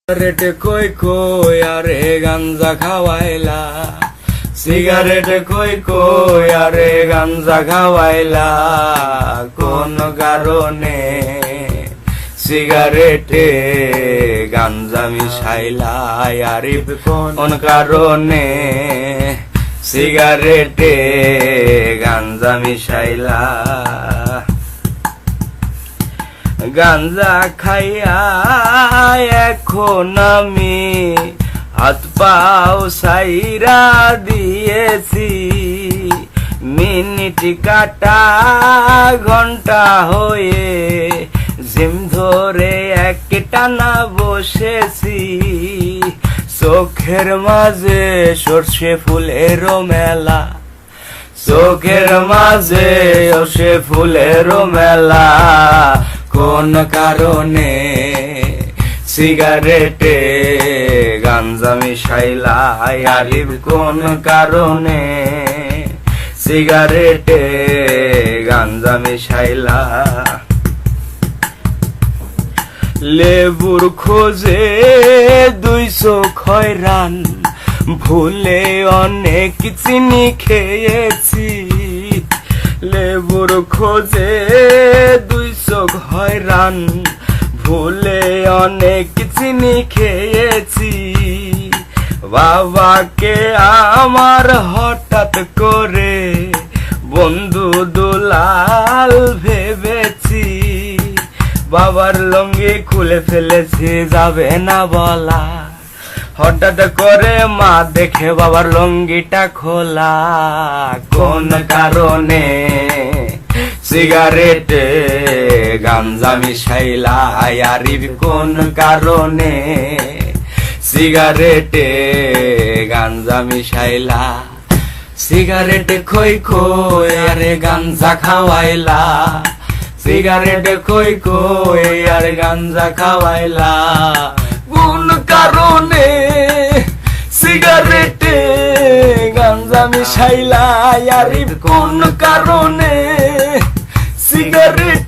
Cigarette কই কই আরে গাঞ্জা খাওয়াইলা, সিগারেট কই কই আরে গাঞ্জা খাওয়াইলা, কোন কারণে সিগারেটে গাঞ্জা মিশাইলা, আরিফ কোন কারণে সিগারেটে গাঞ্জা মিশাইলা। গাঞ্জা খাইয়া এখন আমি হাত পাও সাইরা দিয়েছি, মিনিট কাটা ঘন্টা হয়ে জিম ধরে এক টানা বসেছি, চোখের মাঝে সর্ষে ফুলেরও মেলা, চোখের মাঝে সর্ষে ফুলেরও মেলা, কোন কারণে সিগারেটে গাঞ্জা মিশাইলা, আরিফ কোন কারণে সিগারেটে গাঞ্জা মিশাইলা। লেবুর খোঁজে 200 খয়রান, ভুলে অনেক চিনি খেয়েছি, লেবুর খোঁজে 200 খয়রান, ভুলে অনেক চিনি খেয়েছি, বাবাকে আমার হঠাৎ করে বন্ধু দুলাল ভেবেছি, বাবার লুঙ্গি খুলে ফেলেছি যাবে না বলা, হঠাৎ করে মা দেখে বাবার লুঙ্গিটা খোলা, কোন কারণে সিগারেটে গাঞ্জা মিশাইলা, আরিফ কোন কারণে সিগারেটে গাঞ্জা মিশাইলা। সিগারেট খই খই আরে গাঞ্জা খাওয়াইলা, সিগারেট খই কই আর গাঞ্জা খাওয়াইলা, কোন কারণে সিগারেটে গাঞ্জা মিশাইলা, আরিফ কোন কারণে সিগারেট